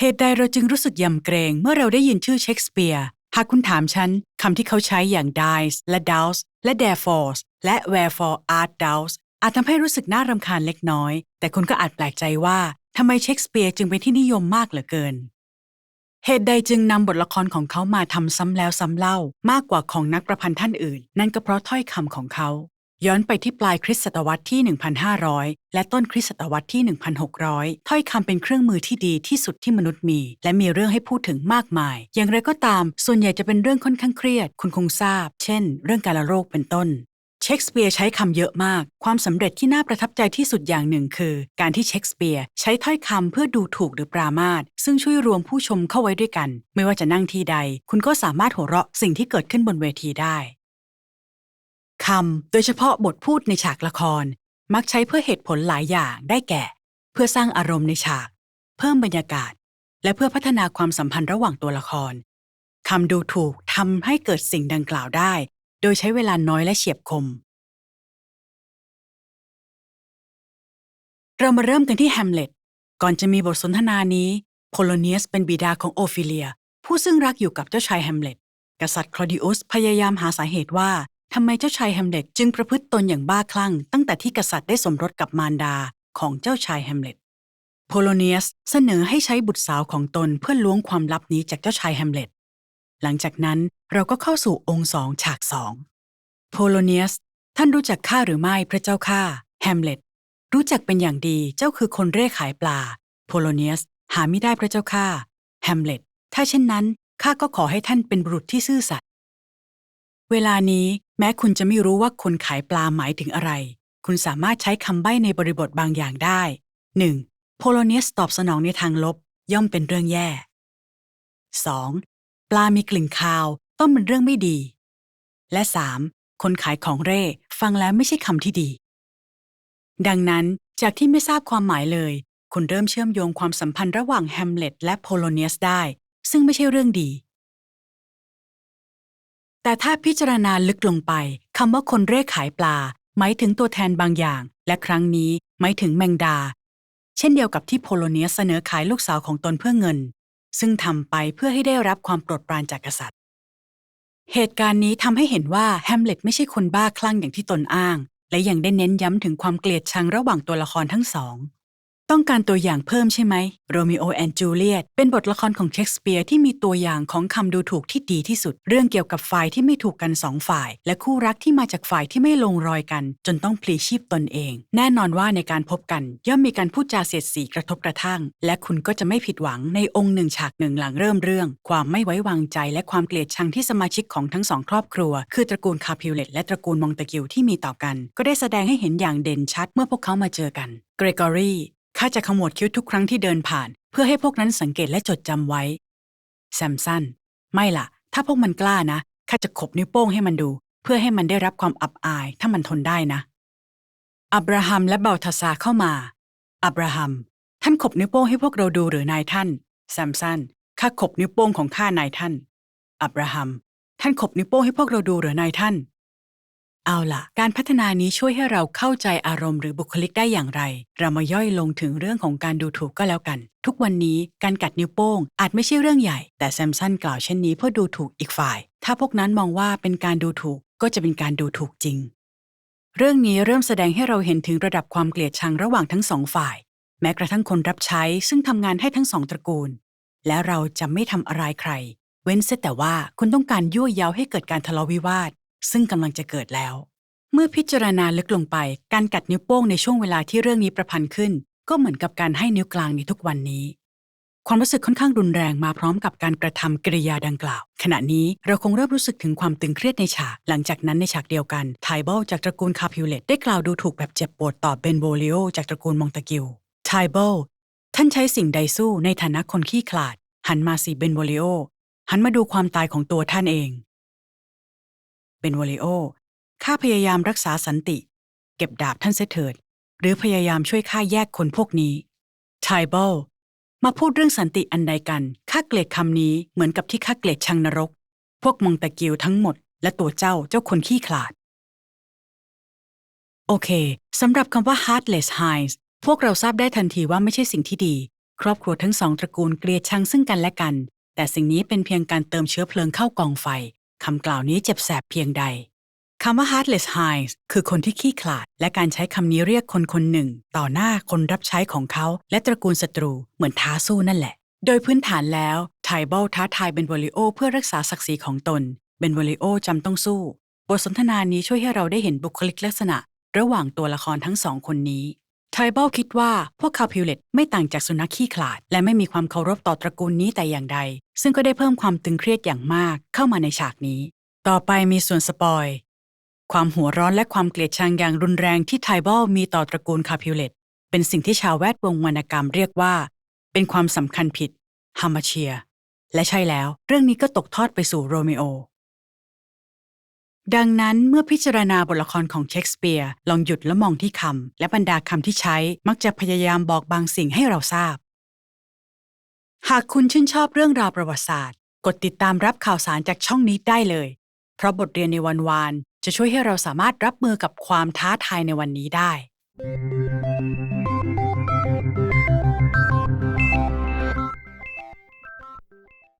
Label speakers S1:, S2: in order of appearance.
S1: เหตุใดเราจึงรู้สึกยำเกรงเมื่อเราได้ยินชื่อเชคสเปียร์หากคุณถามฉันคำที่เขาใช้อย่าง dies และ douse และ therefore และ wherefore art thou อาจทำให้รู้สึกน่ารำคาญเล็กน้อยแต่คุณก็อาจแปลกใจว่าทำไมเชคสเปียร์จึงเป็นที่นิยมมากเหลือเกินเหตุใดจึงนำบทละครของเขามาทำซ้ำแล้วซ้ำเล่ามากกว่าของนักประพันธ์ท่านอื่นนั่นก็เพราะถ้อยคำของเขาย้อนไปที่ปลายคริสตศตวรรษที่ 1,500 และต้นคริสตศตวรรษที่ 1,600 ถ้อยคำเป็นเครื่องมือที่ดีที่สุดที่มนุษย์มีและมีเรื่องให้พูดถึงมากมายอย่างไรก็ตามส่วนใหญ่จะเป็นเรื่องค่อนข้างเครียดคุณคงทราบเช่นเรื่องกาฬโรคเป็นต้นเชคสเปียร์ใช้คำเยอะมากความสำเร็จที่น่าประทับใจที่สุดอย่างหนึ่งคือการที่เชคสเปียร์ใช้ถ้อยคำเพื่อดูถูกหรือปรามาสซึ่งช่วยรวมผู้ชมเข้าไว้ด้วยกันไม่ว่าจะนั่งที่ใดคุณก็สามารถหัวเราะสิ่งที่เกิดขึ้นบนเวทีได้คำโดยเฉพาะบทพูดในฉากละครมักใช้เพื่อเหตุผลหลายอย่างได้แก่เพื่อสร้างอารมณ์ในฉากเพิ่มบรรยากาศและเพื่อพัฒนาความสัมพันธ์ระหว่างตัวละครคำดูถูกทำให้เกิดสิ่งดังกล่าวได้โดยใช้เวลาน้อยและเฉียบคมเรามาเริ่มกันที่แฮมเล็ตก่อนจะมีบทสนทนานี้โพโลเนียสเป็นบิดาของโอฟิเลียผู้ซึ่งรักอยู่กับเจ้าชายแฮมเล็ตกษัตริย์คลอดิอุสพยายามหาสาเหตุว่าทำไมเจ้าชายแฮมเล็ตจึงประพฤติตนอย่างบ้าคลั่งตั้งแต่ที่กษัตริย์ได้สมรสกับมารดาของเจ้าชายแฮมเล็ตโพโลเนียสเสนอให้ใช้บุตรสาวของตนเพื่อล้วงความลับนี้จากเจ้าชายแฮมเล็ตหลังจากนั้นเราก็เข้าสู่องค์2ฉาก2โพโลเนียสท่านรู้จักข้าหรือไม่พระเจ้าข้าแฮมเล็ตรู้จักเป็นอย่างดีเจ้าคือคนเร่ขายปลาโพโลเนียสหาไม่ได้พระเจ้าข้าแฮมเล็ตถ้าเช่นนั้นข้าก็ขอให้ท่านเป็นบุรุษที่ซื่อสัตย์เวลานี้แม้คุณจะไม่รู้ว่าคนขายปลาหมายถึงอะไรคุณสามารถใช้คำใบ้ในบริบทบางอย่างได้ 1. โพโลเนียสตอบสนองในทางลบย่อมเป็นเรื่องแย่ 2. ปลามีกลิ่นคาวต้องเป็นเรื่องไม่ดีและ 3. คนขายของเร่ฟังแล้วไม่ใช่คำที่ดีดังนั้นจากที่ไม่ทราบความหมายเลยคุณเริ่มเชื่อมโยงความสัมพันธ์ระหว่างแฮมเล็ตและโพโลเนียสได้ซึ่งไม่ใช่เรื่องดีแต่ถ้าพิจารณาลึกลงไปคำว่าคนเร่ขายปลาหมายถึงตัวแทนบางอย่างและครั้งนี้หมายถึงแมงดาเช่นเดียวกับที่โพโลเนียสเสนอขายลูกสาวของตนเพื่อเงินซึ่งทำไปเพื่อให้ได้รับความโปรดปรานจากกษัตริย์เหตุการณ์นี้ทำให้เห็นว่าแฮมเล็ตไม่ใช่คนบ้าคลั่งอย่างที่ตนอ้างและยังได้เน้นย้ำถึงความเกลียดชังระหว่างตัวละครทั้งสองต้องการตัวอย่างเพิ่มใช่ไหมโรมิโอแอนด์จูเลียตเป็นบทละครของเชคสเปียร์ที่มีตัวอย่างของคำดูถูกที่ดีที่สุดเรื่องเกี่ยวกับฝ่ายที่ไม่ถูกกันสองฝ่ายและคู่รักที่มาจากฝ่ายที่ไม่ลงรอยกันจนต้องพลีชีพตนเองแน่นอนว่าในการพบกันย่อมมีการพูดจาเสียดสีกระทบกระทั่งและคุณก็จะไม่ผิดหวังในองค์หนึ่งฉากหนึ่งหลังเริ่มเรื่องความไม่ไว้วางใจและความเกลียดชังที่สมาชิกของทั้งสองครอบครัวคือตระกูลคาพิวเลตและตระกูลมองตะกิวที่มีต่อกันก็ได้แสดงให้เห็นอย่างเด่นชัดเมื่อพวกเขามาเจอกันเกรกอรีข้าจะขมวดคิ้วทุกครั้งที่เดินผ่านเพื่อให้พวกนั้นสังเกตและจดจำไว้แซมสันไม่ล่ะถ้าพวกมันกล้านะข้าจะขบนิ้วโป้งให้มันดูเพื่อให้มันได้รับความอับอายถ้ามันทนได้นะอับราฮัมและเบลทาซาเข้ามาอับราฮัมท่านขบนิ้วโป้งให้พวกเราดูหรือนายท่านแซมสันข้าขบนิ้วโป้งของข้านายท่านอับราฮัมท่านขบนิ้วโป้งให้พวกเราดูหรือนายท่านเอาล่ะการพัฒนานี้ช่วยให้เราเข้าใจอารมณ์หรือบุคลิกได้อย่างไรเรามาย่อยลงถึงเรื่องของการดูถูกก็แล้วกันทุกวันนี้การกัดนิ้วโป้งอาจไม่ใช่เรื่องใหญ่แต่แซมสันกล่าวเช่นนี้เพื่อดูถูกอีกฝ่ายถ้าพวกนั้นมองว่าเป็นการดูถูกก็จะเป็นการดูถูกจริงเรื่องนี้เริ่มแสดงให้เราเห็นถึงระดับความเกลียดชังระหว่างทั้งสองฝ่ายแม้กระทั่งคนรับใช้ซึ่งทำงานให้ทั้งสองตระกูลและเราจะไม่ทำอะไรใครเว้นเสียแต่ว่าคุณต้องการยั่วเย้าให้เกิดการทะเลาะวิวาทซึ่งกำลังจะเกิดแล้วเมื่อพิจารณาลึกลงไปการกัดนิ้วโป้งในช่วงเวลาที่เรื่องนี้ประพันธ์ขึ้นก็เหมือนกับการให้นิ้วกลางในทุกวันนี้ความรู้สึกค่อนข้างรุนแรงมาพร้อมกับการกระทำกริยาดังกล่าวขณะนี้เราคงเริ่มรู้สึกถึงความตึงเครียดในฉากหลังจากนั้นในฉากเดียวกันไทเบิลจากตระกูลคาพิวเลตได้กล่าวดูถูกแบบเจ็บปวดต่อเบนโวลิโอจากตระกูลมองตะกิวไทเบิลท่านใช้สิ่งใดสู้ในฐานะคนขี้ขลาดหันมาสิเบนโวลิโอหันมาดูความตายของตัวท่านเองเบนโวลิโอข้าพยายามรักษาสันติเก็บดาบท่านเสียเถิดหรือพยายามช่วยข้าแยกคนพวกนี้ไทเบิลมาพูดเรื่องสันติอันใดกันข้าเกลียดคำนี้เหมือนกับที่ข้าเกลียดชังนรกพวกมองตะกิวทั้งหมดและตัวเจ้าคนขี้ขลาดโอเคสำหรับคำว่า heartless hinds พวกเราทราบได้ทันทีว่าไม่ใช่สิ่งที่ดี ครอบครัวทั้งสองตระกูลเกลียดชังซึ่งกันและกันแต่สิ่งนี้เป็นเพียงการเติมเชื้อเพลิงเข้ากองไฟคำกล่าวนี้เจ็บแสบเพียงใดคำว่า heartless Heinz คือคนที่ขี้ขลาดและการใช้คำนี้เรียกคนคนหนึ่งต่อหน้าคนรับใช้ของเขาและตระกูลศัตรูเหมือนท้าสู้นั่นแหละโดยพื้นฐานแล้วไทเบิลท้าทายเบนโวลิโอเพื่อรักษาศักดิ์ศรีของตนเบนโวลิโอจำต้องสู้บทสนทนานี้ช่วยให้เราได้เห็นบุคลิกลักษณะระหว่างตัวละครทั้งสองคนนี้ไทเบิลคิดว่าพวกคาพิวเลตไม่ต่างจากสุนัขขี้ขลาดและไม่มีความเคารพต่อตระกูลนี้แต่อย่างใดซึ่งก็ได้เพิ่มความตึงเครียดอย่างมากเข้ามาในฉากนี้ต่อไปมีส่วนสปอยความหัวร้อนและความเกลียดชังอย่างรุนแรงที่ไทเบิลมีต่อตระกูลคาพิวเลตเป็นสิ่งที่ชาวแวดวงวรรณกรรมเรียกว่าเป็นความสำคัญผิดฮัมมาเชียและใช่แล้วเรื่องนี้ก็ตกทอดไปสู่โรมิโอดังนั้นเมื่อพิจารณาบทละครของเชคสเปียร์ลองหยุดและมองที่คำและบรรดาคำที่ใช้มักจะพยายามบอกบางสิ่งให้เราทราบหากคุณชื่นชอบเรื่องราวประวัติศาสตร์กดติดตามรับข่าวสารจากช่องนี้ได้เลยเพราะบทเรียนในวันวานจะช่วยให้เราสามารถรับมือกับความท้าทายในวันนี้ได้